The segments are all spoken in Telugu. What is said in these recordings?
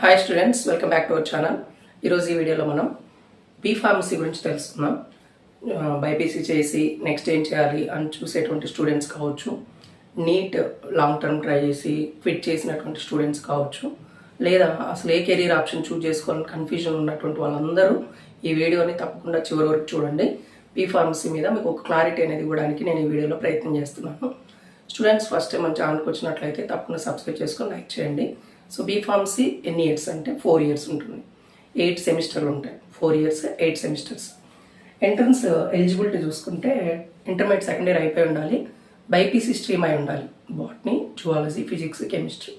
Hi students, welcome back to our channel. ఈరోజు ఈ వీడియోలో మనం బీ ఫార్మసీ గురించి తెలుసుకుందాం. బైపీసీ చేసి నెక్స్ట్ ఏం చేయాలి అని చూసేటువంటి స్టూడెంట్స్ కావచ్చు, నీట్ లాంగ్ టర్మ్ ట్రై చేసి క్విట్ చేసినటువంటి స్టూడెంట్స్ కావచ్చు, లేదా అసలు ఏ కెరీర్ ఆప్షన్ చూస్ చేసుకోవాలని కన్ఫ్యూజన్ ఉన్నటువంటి వాళ్ళందరూ ఈ వీడియోని తప్పకుండా చివరి వరకు చూడండి. బీ ఫార్మసీ మీద మీకు ఒక క్లారిటీ అనేది ఇవ్వడానికి నేను ఈ వీడియోలో ప్రయత్నం చేస్తున్నాను. స్టూడెంట్స్ ఫస్ట్ టైం మన ఛానల్కి వచ్చినట్లయితే తప్పకుండా సబ్స్క్రైబ్ చేసుకొని లైక్ చేయండి. సో బీ ఫార్మసీ ఎన్ని ఇయర్స్ అంటే 4 years ఉంటుంది. 8 సెమిస్టర్లు ఉంటాయి. 4 years 8 సెమిస్టర్స్. ఎంట్రన్స్ ఎలిజిబిలిటీ చూసుకుంటే ఇంటర్మీడియట్ సెకండ్ ఇయర్ అయిపోయి ఉండాలి, బైపీసీ స్ట్రీమ్ అయి ఉండాలి, botany, zoology, physics, chemistry.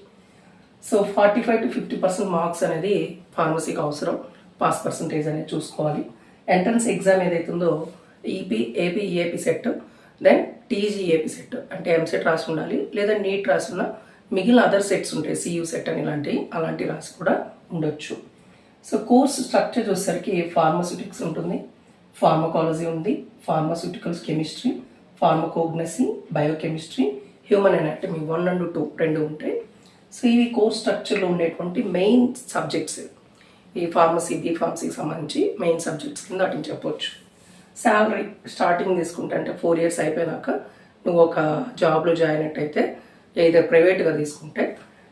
So 45 to 50% marks అనేది ఫార్మసీకి అవసరం. పాస్ పర్సంటేజ్ అనేది చూసుకోవాలి. ఎంట్రన్స్ ఎగ్జామ్ ఏదైతుందో AP EAP CET, then TGAP CET అంటే ఎంసెట్ రాసి ఉండాలి, లేదా నీట్ రాసి ఉన్న మిగిలిన అదర్ సెట్స్ ఉంటాయి, సియూ సెట్ అని అలాంటివి రాసి కూడా ఉండొచ్చు. సో కోర్స్ స్ట్రక్చర్ చూసేసరికి ఫార్మాస్యూటిక్స్ ఉంటుంది, ఫార్మకాలజీ ఉంది, pharmaceuticals chemistry, pharmacognosy, biochemistry, human anatomy 1 and 2 రెండు ఉంటాయి. సో ఇవి కోర్స్ స్ట్రక్చర్లో ఉండేటువంటి మెయిన్ సబ్జెక్ట్స్. ఈ బీ ఫార్మసీకి సంబంధించి మెయిన్ సబ్జెక్ట్స్ కింద వాటిని చెప్పవచ్చు. శాలరీ స్టార్టింగ్ తీసుకుంటే అంటే 4 years అయిపోయినాక నువ్వు ఒక జాబ్లో జాయిన్ అయినట్టయితే ఏదో ప్రైవేట్గా తీసుకుంటే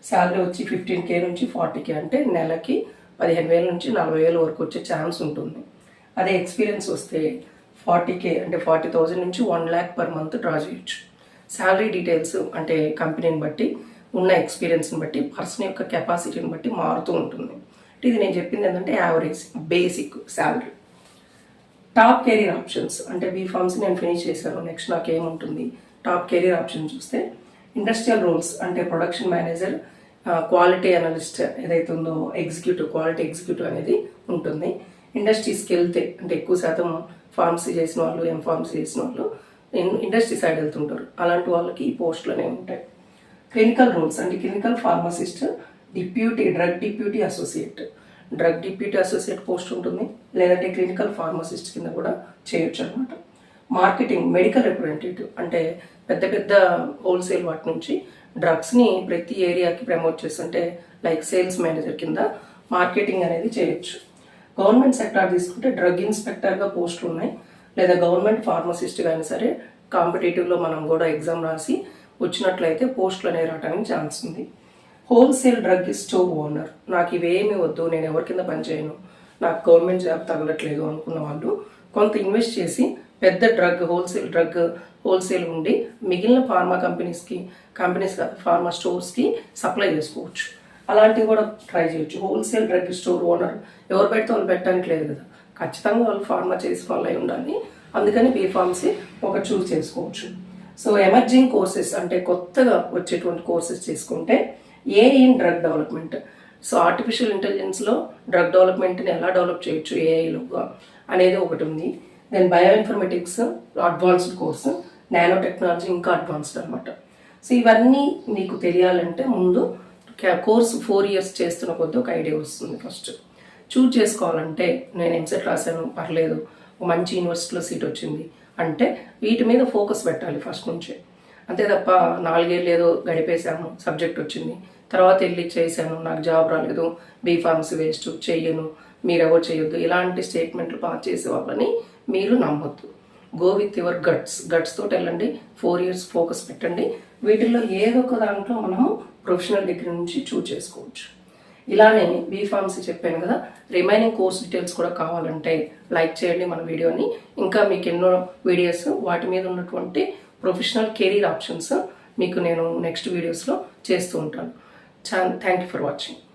శాలరీ వచ్చి 15K నుంచి 40K అంటే నెలకి 15,000 నుంచి 40,000 వరకు వచ్చే ఛాన్స్ ఉంటుంది. అదే ఎక్స్పీరియన్స్ వస్తే 40K అంటే 40,000 నుంచి 1 lakh per month డ్రా చేయొచ్చు. శాలరీ డీటెయిల్స్ అంటే కంపెనీని బట్టి, ఉన్న ఎక్స్పీరియన్స్ని బట్టి, పర్సన్ యొక్క కెపాసిటీని బట్టి మారుతూ ఉంటుంది. ఇది నేను చెప్పింది ఏంటంటే average basic salary. Top career options అంటే బీ ఫార్మసీ నేను ఫినిష్ చేశాను, నెక్స్ట్ నాకు ఏముంటుంది. టాప్ కెరీర్ ఆప్షన్ చూస్తే ఇండస్ట్రియల్ రోల్స్ అంటే ప్రొడక్షన్ మేనేజర్, క్వాలిటీ అనలిస్ట్ ఏదైతే ఉందో ఎగ్జిక్యూటివ్, క్వాలిటీ ఎగ్జిక్యూటివ్ అనేది ఉంటుంది. ఇండస్ట్రీస్కి వెళ్తే అంటే ఎక్కువ శాతం ఫార్మసీ చేసిన వాళ్ళు, ఫార్మసీ చేసిన వాళ్ళు ఇండస్ట్రీ సైడ్ వెళ్తుంటారు. అలాంటి వాళ్ళకి ఈ పోస్టులు అనేవి ఉంటాయి. క్లినికల్ రోల్స్ అంటే clinical pharmacist, drug deputy associate post ఉంటుంది, లేదంటే క్లినికల్ ఫార్మసిస్ట్ కింద కూడా చేయొచ్చు అనమాట. మార్కెటింగ్, మెడికల్ రిప్రజెంటేటివ్ అంటే పెద్ద పెద్ద హోల్సేల్ వాటి నుంచి డ్రగ్స్ని ప్రతి ఏరియాకి ప్రమోట్ చేస్తుంటే లైక్ సేల్స్ మేనేజర్ కింద మార్కెటింగ్ అనేది చేయొచ్చు. గవర్నమెంట్ సెక్టార్ తీసుకుంటే డ్రగ్ ఇన్స్పెక్టర్గా పోస్టులు ఉన్నాయి, లేదా గవర్నమెంట్ ఫార్మసిస్ట్ కానీ సరే కాంపిటేటివ్లో మనం కూడా ఎగ్జామ్ రాసి వచ్చినట్లయితే పోస్టులు అనేవి రావడానికి ఛాన్స్ ఉంది. హోల్సేల్ డ్రగ్ స్టోర్ ఓనర్, నాకు ఇవేమీ వద్దు, నేను ఎవరి కింద పనిచేయను, నాకు గవర్నమెంట్ జాబ్ తగలట్లేదు అనుకున్న వాళ్ళు కొంత ఇన్వెస్ట్ చేసి పెద్ద హోల్సేల్ ఉండి మిగిలిన ఫార్మా కంపెనీస్ ఫార్మా స్టోర్స్కి సప్లై చేసుకోవచ్చు. అలాంటివి కూడా ట్రై చేయొచ్చు. హోల్సేల్ డ్రగ్ స్టోర్ ఓనర్ ఎవరు పెడితే వాళ్ళు పెట్టడానికి లేదు కదా, ఖచ్చితంగా వాళ్ళు ఫార్మా చేసి ఫాలో అయి ఉండాలి. అందుకని బీ ఫార్మసీ ఒక చూస్ చేసుకోవచ్చు. సో ఎమర్జింగ్ కోర్సెస్ అంటే కొత్తగా వచ్చేటువంటి కోర్సెస్ చేసుకుంటే AI in drug development. So artificial ఇంటెలిజెన్స్లో డ్రగ్ డెవలప్మెంట్ని ఎలా డెవలప్ చేయొచ్చు ఏఐలోగా అనేది ఒకటి ఉంది. Then bio informatics advanced course, nano technology ఇంకా అడ్వాన్స్డ్ అనమాట. సో ఇవన్నీ మీకు తెలియాలంటే ముందు కోర్సు 4 years చేస్తున్న కొద్దీ ఒక ఐడియా వస్తుంది. ఫస్ట్ చూజ్ చేసుకోవాలంటే నేను ఎంసెట్ రాశాను, పర్లేదు, మంచి యూనివర్సిటీలో సీట్ వచ్చింది అంటే వీటి మీద ఫోకస్ పెట్టాలి ఫస్ట్ నుంచే. అంతే తప్ప 4 years ఏదో గడిపేశాను, సబ్జెక్ట్ వచ్చింది, తర్వాత వెళ్ళి చేశాను, నాకు జాబ్ రాలేదు, బీ ఫార్మసీ వేస్ట్, చెయ్యను, మీరెవరు చేయొద్దు, ఇలాంటి స్టేట్మెంట్లు పాస్ చేసే వాళ్ళని మీరు నమ్మొద్దు. గో విత్ యువర్ గట్స్ తోటి వెళ్ళండి. 4 years ఫోకస్ పెట్టండి. వీటిల్లో ఏదో ఒక దాంట్లో మనము ప్రొఫెషనల్ డిగ్రీ నుంచి చూజ్ చేసుకోవచ్చు. ఇలానే బీ ఫార్మసీ చెప్పాను కదా, రిమైనింగ్ కోర్స్ డీటెయిల్స్ కూడా కావాలంటే లైక్ చేయండి మన వీడియోని. ఇంకా మీకు ఎన్నో వీడియోస్ వాటి మీద ఉన్నటువంటి ప్రొఫెషనల్ కెరీర్ ఆప్షన్స్ మీకు నేను నెక్స్ట్ వీడియోస్లో చేస్తూ ఉంటాను. Thank you for watching.